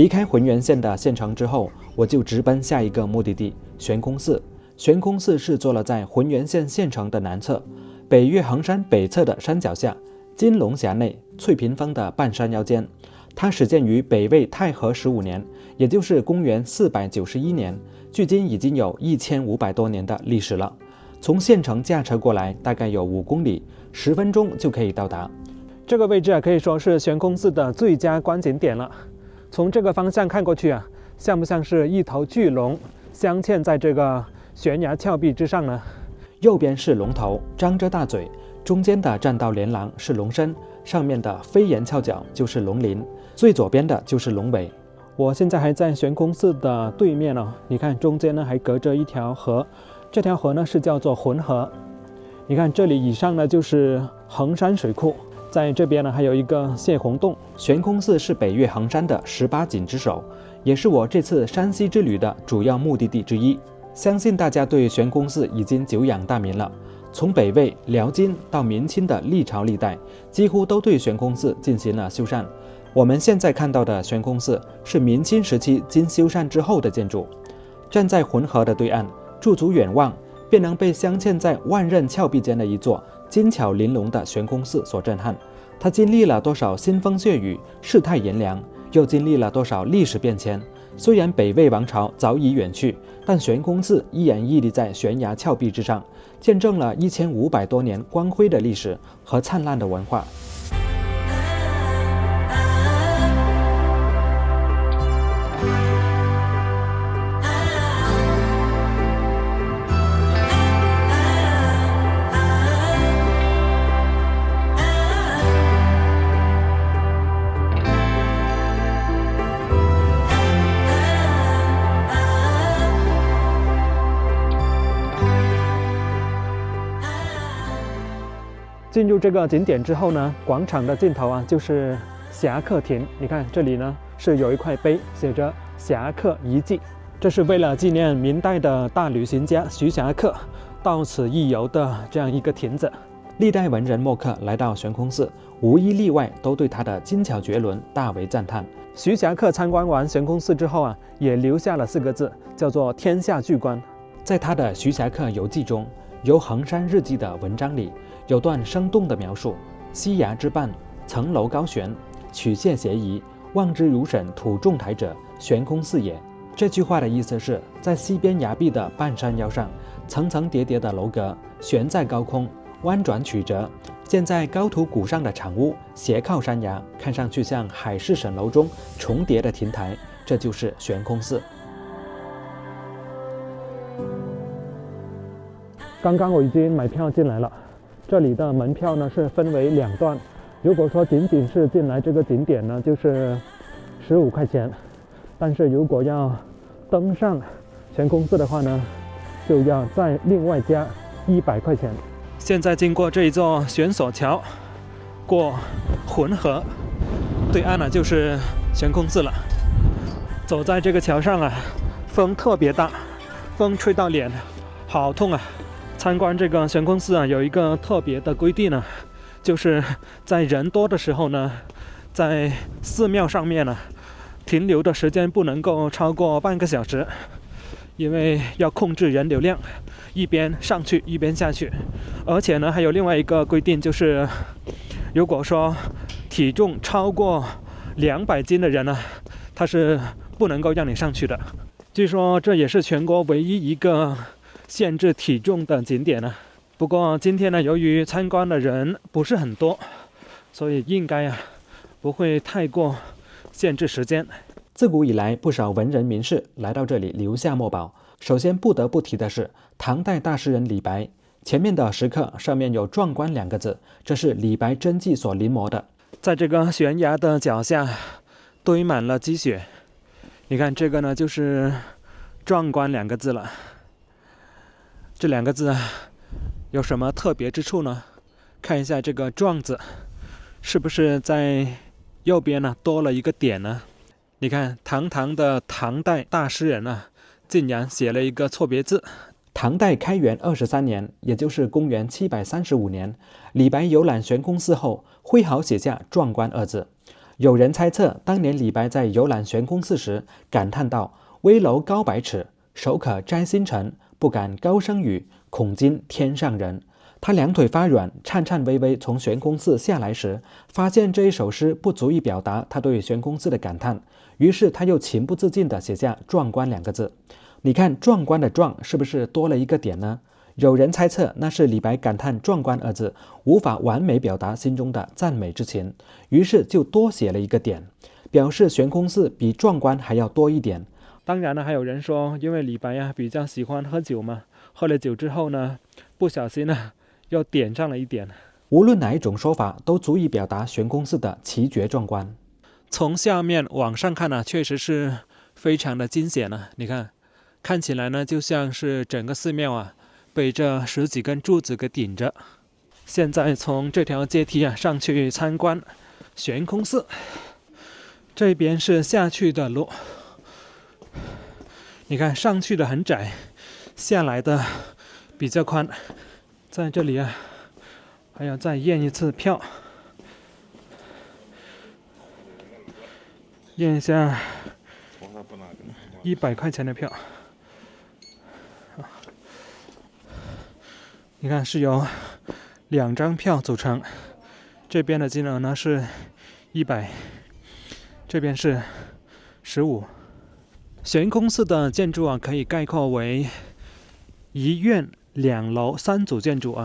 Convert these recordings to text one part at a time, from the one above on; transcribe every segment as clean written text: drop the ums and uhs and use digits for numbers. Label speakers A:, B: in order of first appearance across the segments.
A: 离开浑源县的县城之后，我就直奔下一个目的地悬空寺。悬空寺是坐落在浑源县县城的南侧，北岳恒山北侧的山脚下，金龙峡内翠屏峰的半山腰间。它始建于北魏太和15年，也就是公元491年，距今已经有1500多年的历史了。从县城驾车过来，大概有5公里，10分钟就可以到达。
B: 这个位置可以说是悬空寺的最佳观景点了。从这个方向看过去像不像是一头巨龙镶嵌在这个悬崖峭壁之上呢？
A: 右边是龙头，张着大嘴，中间的栈道连廊是龙身，上面的飞檐翘角就是龙鳞，最左边的就是龙尾。
B: 我现在还在悬空寺的对面你看中间呢还隔着一条河，这条河呢是叫做浑河。你看这里以上呢就是衡山水库，在这边呢还有一个泄洪洞。
A: 悬空寺是北岳恒山的18景之首，也是我这次山西之旅的主要目的地之一。相信大家对悬空寺已经久仰大名了，从北魏、辽金到明清的历朝历代，几乎都对悬空寺进行了修缮。我们现在看到的悬空寺是明清时期经修缮之后的建筑。站在浑河的对岸，驻足远望，便能被镶嵌在万仞峭壁间的一座精巧玲珑的悬空寺所震撼。它经历了多少腥风血雨、世态炎凉，又经历了多少历史变迁。虽然北魏王朝早已远去，但悬空寺依然屹立在悬崖峭壁之上，见证了1500多年光辉的历史和灿烂的文化。
B: 进入这个景点之后呢，广场的尽头就是侠客亭。你看这里呢是有一块碑，写着侠客遗迹，这是为了纪念明代的大旅行家徐霞客到此一游的这样一个亭子。
A: 历代文人墨客来到悬空寺，无一例外都对他的精巧绝伦大为赞叹。
B: 徐霞客参观完悬空寺之后也留下了4个字，叫做天下巨观。
A: 在他的《徐霞客游记》中，由衡山日记的文章里有段生动的描述：溪崖之畔，层楼高悬，曲线斜移，望之如沈土重台者，悬空寺也。这句话的意思是，在西边崖壁的半山腰上，层层叠叠的楼阁悬在高空，弯转曲折，建在高土谷上的长屋斜靠山崖，看上去像海市蜃楼中重叠的亭台，这就是悬空寺。
B: 刚刚我已经买票进来了，这里的门票呢是分为2段。如果说仅仅是进来这个景点呢，就是15块钱，但是如果要登上悬空寺的话呢，就要再另外加100块钱。现在经过这一座悬索桥，过浑河，对岸呢就是悬空寺了。走在这个桥上风特别大，风吹到脸，好痛啊！参观这个悬空寺有一个特别的规定就是在人多的时候呢，在寺庙上面停留的时间不能够超过半个小时，因为要控制人流量，一边上去一边下去。而且呢还有另外一个规定，就是如果说体重超过200斤的人他是不能够让你上去的。据说这也是全国唯一一个限制体重的景点不过今天呢，由于参观的人不是很多，所以应该不会太过限制时间。
A: 自古以来，不少文人名士来到这里留下墨宝。首先不得不提的是唐代大诗人李白，前面的石刻上面有壮观2个字，这是李白真迹所临摹的。
B: 在这个悬崖的脚下堆满了积雪，你看这个呢就是壮观2个字了。这2个字有什么特别之处呢？看一下这个壮字，是不是在右边多了一个点呢？你看堂堂的唐代大诗人竟然写了一个错别字。
A: 唐代开元23年，也就是公元735年，李白游览悬空寺后，挥毫写下壮观2字。有人猜测，当年李白在游览玄空寺时，感叹道：“危楼高百尺，手可摘星辰，不敢高声语，恐惊天上人。”他两腿发软，颤颤巍巍从悬空寺下来时，发现这一首诗不足以表达他对悬空寺的感叹，于是他又情不自禁地写下“壮观”两个字。你看“壮观”的“壮”是不是多了一个点呢？有人猜测那是李白感叹“壮观”二字无法完美表达心中的赞美之情，于是就多写了一个点，表示悬空寺比壮观还要多一点。当然了，还有人说，因为李白比较喜欢喝酒嘛，喝了酒之后呢，不小心又点上了一点。无论哪一种说法，都足以表达悬空寺的奇绝壮观。从下面往上看呢，确实是非常的惊险呢。你看，看起来呢，就像是整个寺庙被这10几根柱子给顶着。现在从这条阶梯上去参观悬空寺，这边是下去的路。你看，上去的很窄，下来的比较宽。在这里还要再验一次票，验一下100块钱的票。你看是由2张票组成，这边的金额呢是100，这边是15。悬空寺的建筑可以概括为1院2楼3组建筑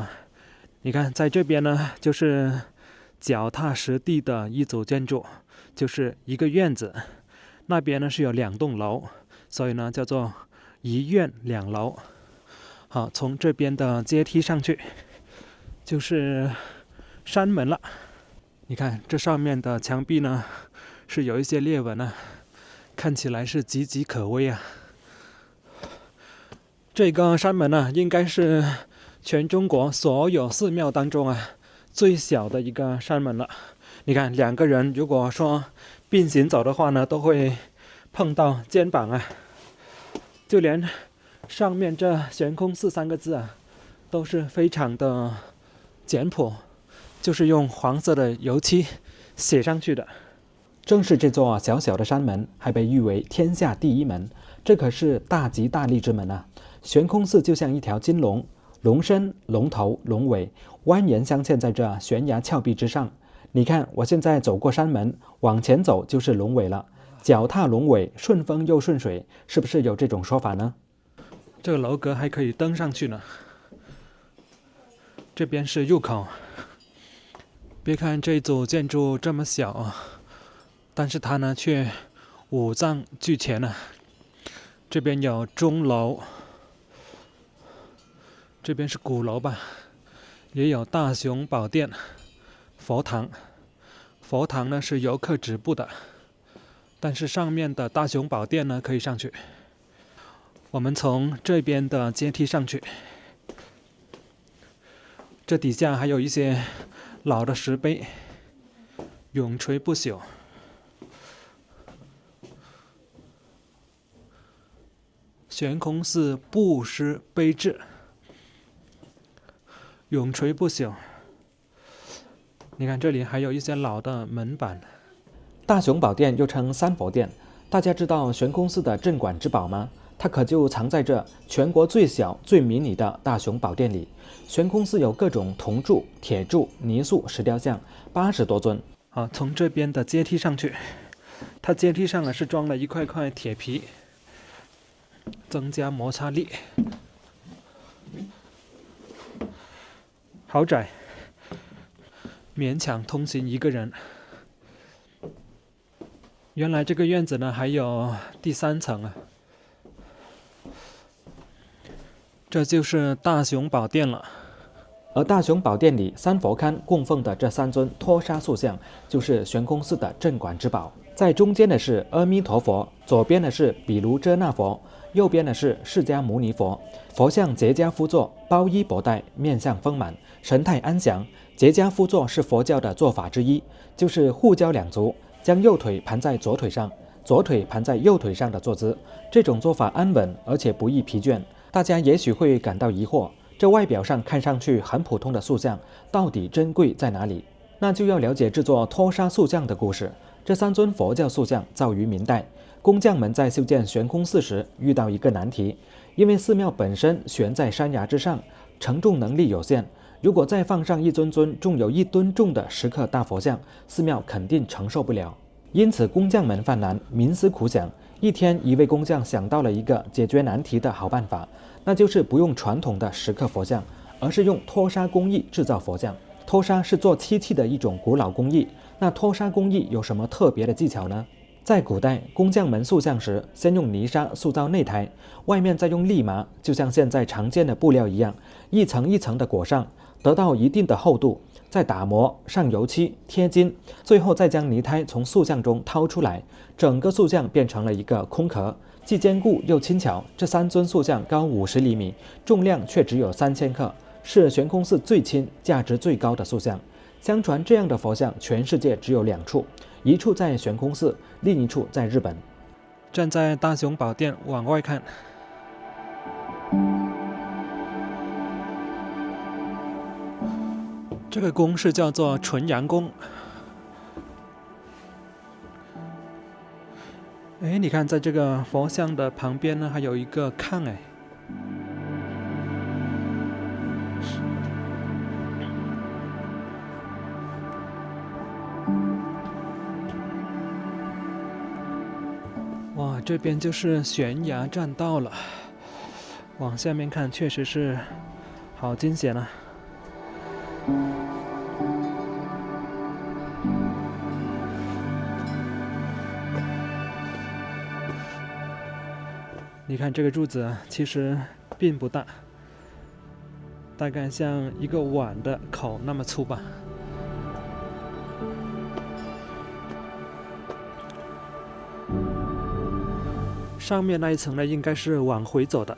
A: 你看，在这边呢，就是脚踏实地的一组建筑，就是一个院子。那边呢是有2栋楼，所以呢叫做1院2楼。好，从这边的阶梯上去，就是山门了。你看这上面的墙壁呢，是有一些裂纹看起来是岌岌可危这个山门呢，应该是全中国所有寺庙当中最小的一个山门了。你看，2个人如果说并行走的话呢，都会碰到肩膀就连上面这悬空寺3个字都是非常的简朴，就是用黄色的油漆写上去的。正是这座小小的山门，还被誉为天下第一门，这可是大吉大利之门悬空寺就像一条金龙，龙身、龙头、龙尾蜿蜒镶嵌在这悬崖峭壁之上。你看，我现在走过山门，往前走就是龙尾了，脚踏龙尾，顺风又顺水，是不是有这种说法呢？这个楼阁还可以登上去呢。这边是入口，别看这组建筑这么小但是它呢却5脏俱全这边有钟楼，这边是鼓楼吧，也有大雄宝殿、佛堂。佛堂呢是游客止步的，但是上面的大雄宝殿呢可以上去。我们从这边的阶梯上去，这底下还有一些老的石碑，永垂不朽。悬空寺布施碑志，永垂不朽。你看这里还有一些老的门板。大雄宝殿又称三佛殿，大家知道悬空寺的镇馆之宝吗？它可就藏在这全国最小最迷你的大雄宝殿里。悬空寺有各种铜柱、铁柱、泥塑、石雕像80多尊。好，从这边的阶梯上去，它阶梯上是装了一块块铁皮，增加摩擦力。好窄，勉强通行一个人。原来这个院子呢还有第3层这就是大雄宝殿了。而大雄宝殿里三佛龛供奉的这3尊脱沙塑像，就是悬空寺的镇馆之宝。在中间的是阿弥陀佛，左边的是毗卢遮那佛，右边的是释迦牟尼佛。佛像结跏趺坐，包衣博带，面相丰满，神态安详。结跏趺坐是佛教的做法之一，就是互交两足，将右腿盘在左腿上，左腿盘在右腿上的坐姿。这种做法安稳，而且不易疲倦。大家也许会感到疑惑，这外表上看上去很普通的塑像，到底珍贵在哪里？那就要了解这座脱沙塑像的故事。这3尊佛教塑像造于明代，工匠们在修建悬空寺时遇到一个难题，因为寺庙本身悬在山崖之上，承重能力有限，如果再放上一尊尊重有1吨重的石刻大佛像，寺庙肯定承受不了。因此工匠们犯难，冥思苦想。一天，一位工匠想到了一个解决难题的好办法，那就是不用传统的石刻佛像，而是用脱砂工艺制造佛像。脱砂是做漆器的一种古老工艺，那脱砂工艺有什么特别的技巧呢？在古代，工匠们塑像时，先用泥沙塑造内胎，外面再用利麻，就像现在常见的布料一样，一层一层的裹上，得到一定的厚度，再打磨、上油漆、贴金，最后再将泥胎从塑像中掏出来，整个塑像变成了一个空壳，既坚固又轻巧。这3尊塑像高50厘米，重量却只有3000克，是悬空寺最轻、价值最高的塑像。相传这样的佛像全世界只有2处，一处在悬空寺，另一处在日本。站在大雄宝殿往外看，这个宫是叫做纯阳宫。哎，你看，在这个佛像的旁边呢，还有一个炕哎。哇，这边就是悬崖栈道了。往下面看，确实是好惊险啊！你看这个柱子其实并不大，大概像一个碗的口那么粗吧。上面那一层呢，应该是往回走的。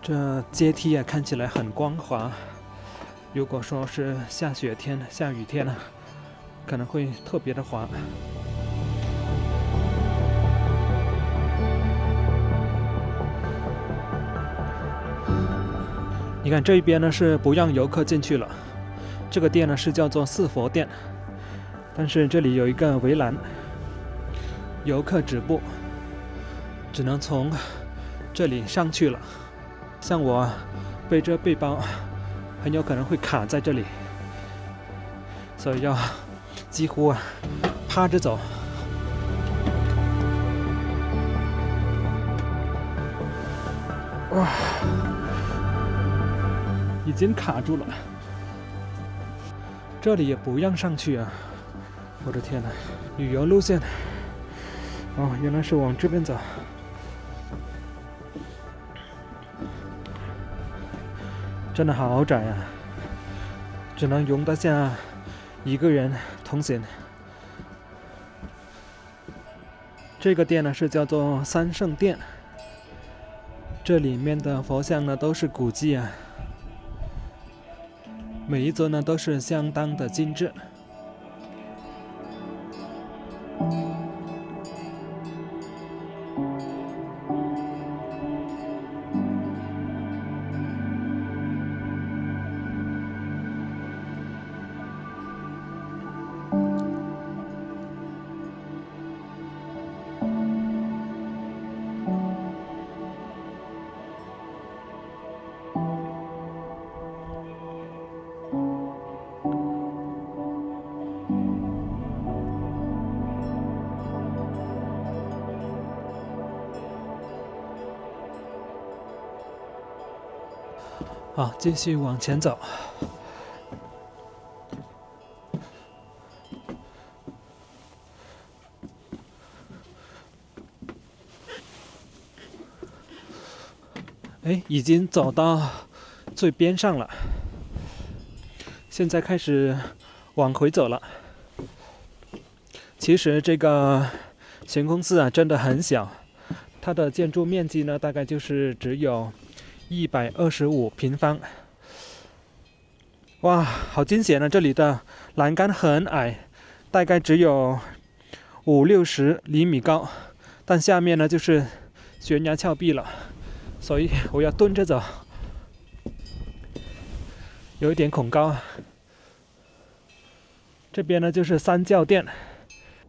A: 这阶梯啊，看起来很光滑。如果说是下雪天、下雨天呢，可能会特别的滑。你看这一边呢是不让游客进去了，这个殿呢是叫做四佛殿，但是这里有一个围栏，游客止步，只能从这里上去了。像我背着背包，很有可能会卡在这里，所以要几乎趴着走。哇！已经卡住了，这里也不让上去啊！我的天哪，旅游路线哦，原来是往这边走。真的好窄啊，只能容得下一个人同行。这个殿呢是叫做三圣殿，这里面的佛像呢都是古迹啊。每一尊呢都是相当的精致。好，继续往前走。哎，已经走到最边上了，现在开始往回走了。其实这个悬空寺啊，真的很小，它的建筑面积呢，大概就是只有125平方。哇，好惊险啊！这里的栏杆很矮，大概只有50-60厘米高，但下面呢就是悬崖峭壁了，所以我要蹲着走，有一点恐高啊。这边呢就是三教殿，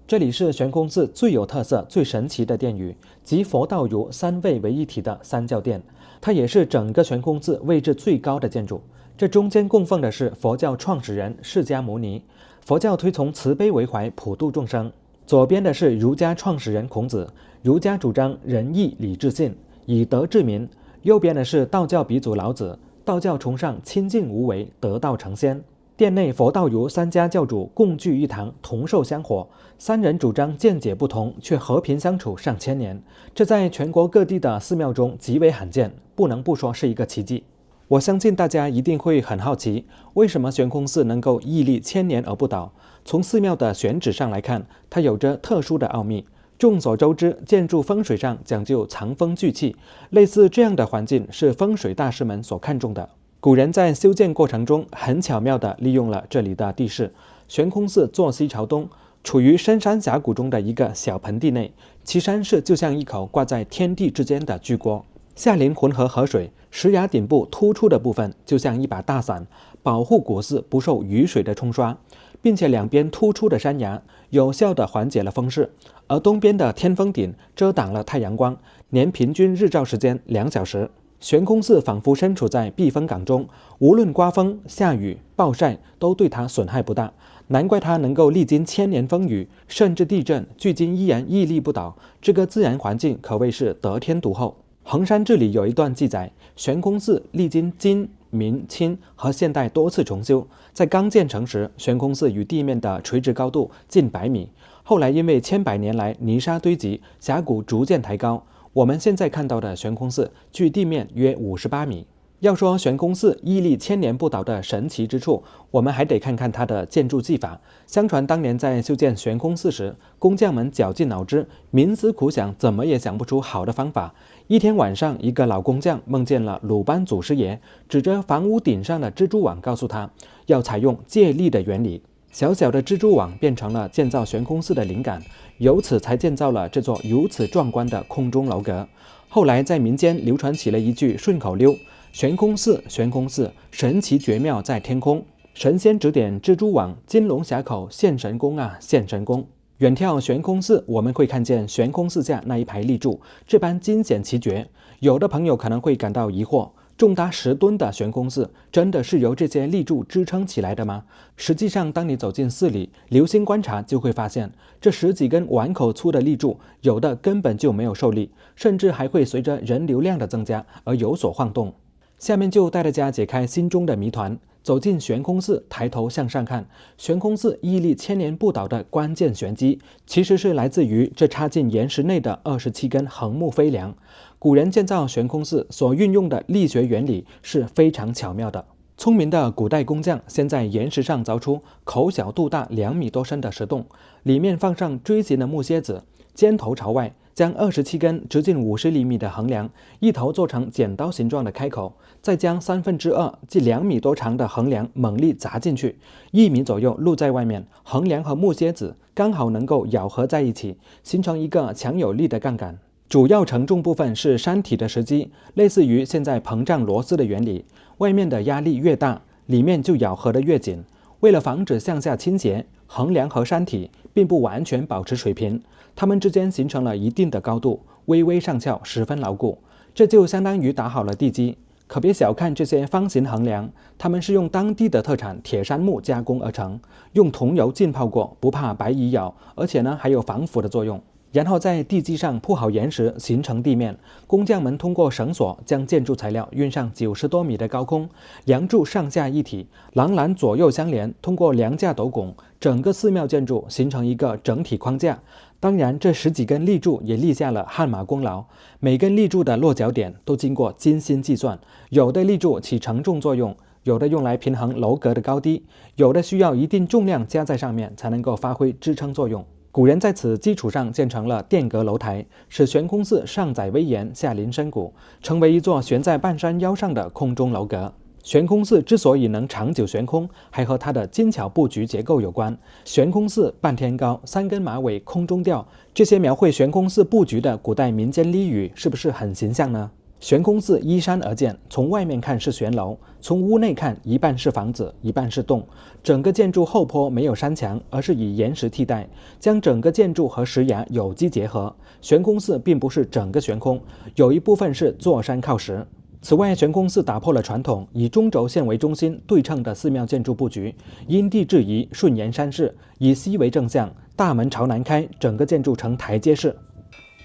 A: 这里是悬空寺最有特色、最神奇的殿宇，集佛道儒三位为一体的三教殿。它也是整个悬空寺位置最高的建筑。这中间供奉的是佛教创始人释迦牟尼。佛教推崇慈悲为怀，普度众生。左边的是儒家创始人孔子，儒家主张仁义礼智信，以德治民。右边的是道教鼻祖老子，道教崇尚清净无为，得道成仙。殿内佛道儒三家教主共聚一堂，同寿香火。三人主张见解不同，却和平相处上千年，这在全国各地的寺庙中极为罕见，不能不说是一个奇迹。我相信大家一定会很好奇，为什么悬空寺能够屹立千年而不倒？从寺庙的选址上来看，它有着特殊的奥秘。众所周知，建筑风水上讲究藏风聚气，类似这样的环境是风水大师们所看重的。古人在修建过程中很巧妙地利用了这里的地势。悬空寺坐西朝东，处于深山峡谷中的一个小盆地内，其山势就像一口挂在天地之间的巨锅，下临浑河河水，石崖顶部突出的部分就像一把大伞，保护古寺不受雨水的冲刷，并且两边突出的山崖有效地缓解了风势，而东边的天峰顶遮挡了太阳光，年平均日照时间2小时。悬空寺仿佛身处在避风港中，无论刮风、下雨、暴晒，都对它损害不大。难怪它能够历经千年风雨，甚至地震，距今依然屹立不倒。这个自然环境可谓是得天独厚。衡山志里有一段记载，悬空寺历经金、明、清和现代多次重修，在刚建成时，悬空寺与地面的垂直高度近100米，后来因为千百年来泥沙堆积，峡谷逐渐抬高。我们现在看到的悬空寺距地面约58米。要说悬空寺屹立千年不倒的神奇之处，我们还得看看它的建筑技法。相传当年在修建悬空寺时，工匠们绞尽脑汁，冥思苦想，怎么也想不出好的方法。一天晚上，一个老工匠梦见了鲁班祖师爷，指着房屋顶上的蜘蛛网告诉他，要采用借力的原理。小小的蜘蛛网变成了建造悬空寺的灵感，由此才建造了这座如此壮观的空中楼阁。后来在民间流传起了一句顺口溜：悬空寺，悬空寺，神奇绝妙在天空。神仙指点蜘蛛网，金龙峡口现神功啊，现神功。远眺悬空寺，我们会看见悬空寺下那一排立柱，这般惊险奇绝。有的朋友可能会感到疑惑，重达10吨的悬空寺真的是由这些立柱支撑起来的吗？实际上，当你走进寺里，留心观察，就会发现这10几根碗口粗的立柱，有的根本就没有受力，甚至还会随着人流量的增加而有所晃动。下面就带大家解开心中的谜团，走进悬空寺，抬头向上看，悬空寺屹立千年不倒的关键玄机，其实是来自于这插进岩石内的27根横木飞梁。古人建造悬空寺所运用的力学原理是非常巧妙的。聪明的古代工匠先在岩石上凿出口小肚大2米多深的石洞，里面放上锥形的木楔子，尖头朝外，将27根直径50厘米的横梁一头做成剪刀形状的开口，再将2/3即2米多长的横梁猛力砸进去，1米左右露在外面，横梁和木楔子刚好能够咬合在一起，形成一个强有力的杠杆。主要承重部分是山体的石基，类似于现在膨胀螺丝的原理，外面的压力越大，里面就咬合得越紧。为了防止向下倾斜，横梁和山体并不完全保持水平，它们之间形成了一定的高度，微微上翘，十分牢固。这就相当于打好了地基。可别小看这些方形横梁，它们是用当地的特产铁杉木加工而成，用桐油浸泡过，不怕白蚁咬，而且还有防腐的作用。然后在地基上铺好岩石，形成地面。工匠们通过绳索将建筑材料运上90多米的高空，梁柱上下一体，廊栏左右相连，通过梁架斗拱，整个寺庙建筑形成一个整体框架。当然，这10几根立柱也立下了汗马功劳，每根立柱的落脚点都经过精心计算，有的立柱起承重作用，有的用来平衡楼阁的高低，有的需要一定重量加在上面才能够发挥支撑作用。古人在此基础上建成了殿阁楼台，使悬空寺上载威严，下临深谷，成为一座悬在半山腰上的空中楼阁。悬空寺之所以能长久悬空，还和它的精巧布局结构有关。悬空寺半天高，3根马尾空中吊，这些描绘悬空寺布局的古代民间俚语是不是很形象呢？悬空寺依山而建，从外面看是悬楼，从屋内看一半是房子，一半是洞。整个建筑后坡没有山墙，而是以岩石替代，将整个建筑和石崖有机结合。悬空寺并不是整个悬空，有一部分是坐山靠石。此外，悬空寺打破了传统以中轴线为中心对称的寺庙建筑布局，因地制宜，顺延山势，以西为正向，大门朝南开，整个建筑呈台阶式。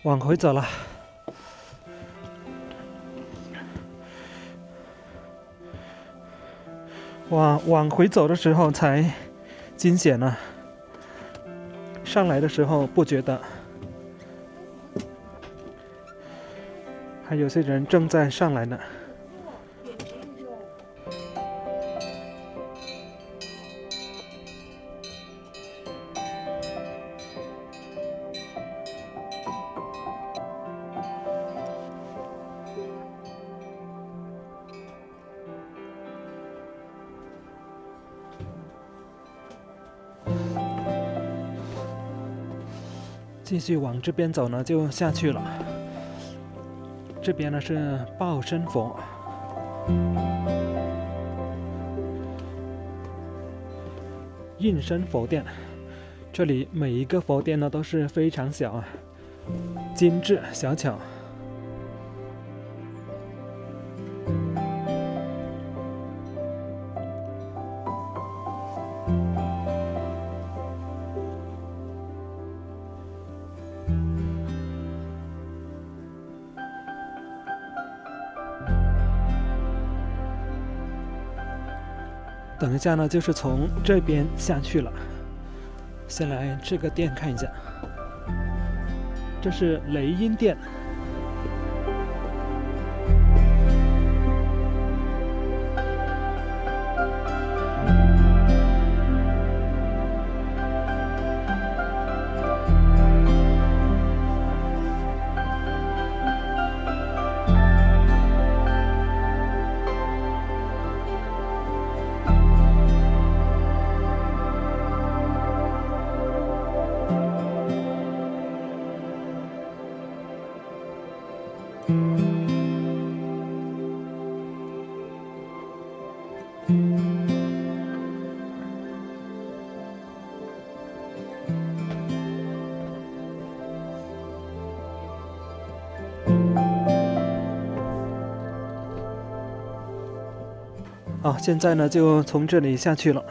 A: 往回走了。往回走的时候才惊险呢，上来的时候不觉得。还有些人正在上来呢。继续往这边走呢，就下去了。这边呢是报身佛，应身佛殿。这里每一个佛殿呢都是非常小啊，精致小巧。等一下呢，就是从这边下去了。先来这个殿看一下，这是雷音殿。现在呢就从这里下去了。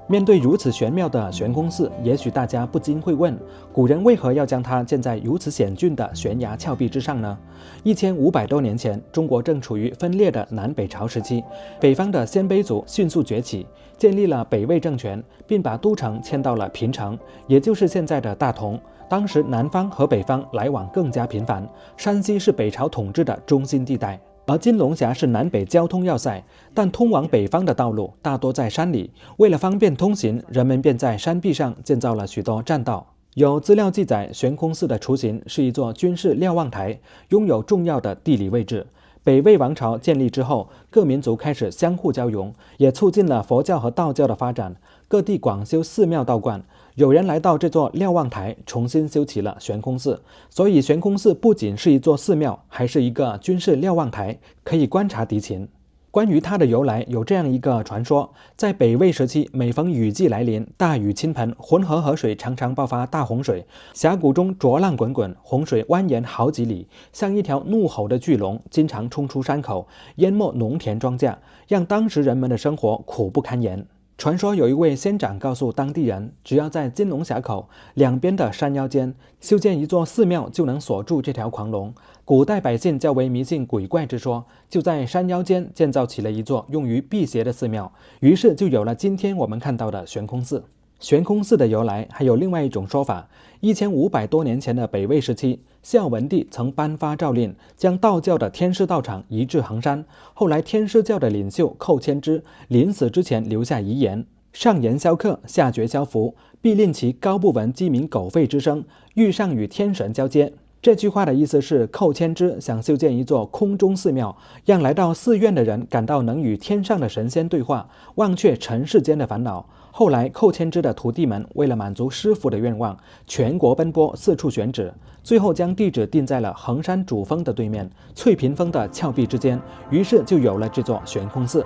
A: 面对如此玄妙的悬空寺，也许大家不禁会问，古人为何要将它建在如此险峻的悬崖峭壁之上呢？1500多年前，中国正处于分裂的南北朝时期，北方的鲜卑族迅速崛起，建立了北魏政权，并把都城迁到了平城，也就是现在的大同。当时南方和北方来往更加频繁，山西是北朝统治的中心地带。而金龙峡是南北交通要塞，但通往北方的道路大多在山里，为了方便通行，人们便在山壁上建造了许多栈道。有资料记载，悬空寺的雏形是一座军事瞭望台，拥有重要的地理位置。北魏王朝建立之后，各民族开始相互交融，也促进了佛教和道教的发展，各地广修寺庙道观。有人来到这座瞭望台，重新修起了悬空寺。所以悬空寺不仅是一座寺庙，还是一个军事瞭望台，可以观察敌情。关于它的由来，有这样一个传说：在北魏时期，每逢雨季来临，大雨倾盆，浑河河水常常爆发大洪水，峡谷中浊浪滚滚，洪水蜿蜒好几里，像一条怒吼的巨龙，经常冲出山口，淹没农田庄稼，让当时人们的生活苦不堪言。传说有一位仙长告诉当地人，只要在金龙峡口两边的山腰间修建一座寺庙，就能锁住这条狂龙。古代百姓较为迷信鬼怪之说，就在山腰间建造起了一座用于辟邪的寺庙，于是就有了今天我们看到的悬空寺。悬空寺的由来还有另外一种说法：1500多年前的北魏时期，孝文帝曾颁发诏令，将道教的天师道场移至衡山。后来天师教的领袖寇谦之临死之前留下遗言：上言萧克，下绝萧伏，必令其高不闻鸡鸣狗吠之声，欲上与天神交接。这句话的意思是，寇谦之想修建一座空中寺庙，让来到寺院的人感到能与天上的神仙对话，忘却尘世间的烦恼。后来寇谦之的徒弟们为了满足师傅的愿望，全国奔波，四处选址，最后将地址定在了衡山主峰的对面，翠屏峰的峭壁之间，于是就有了这座悬空寺。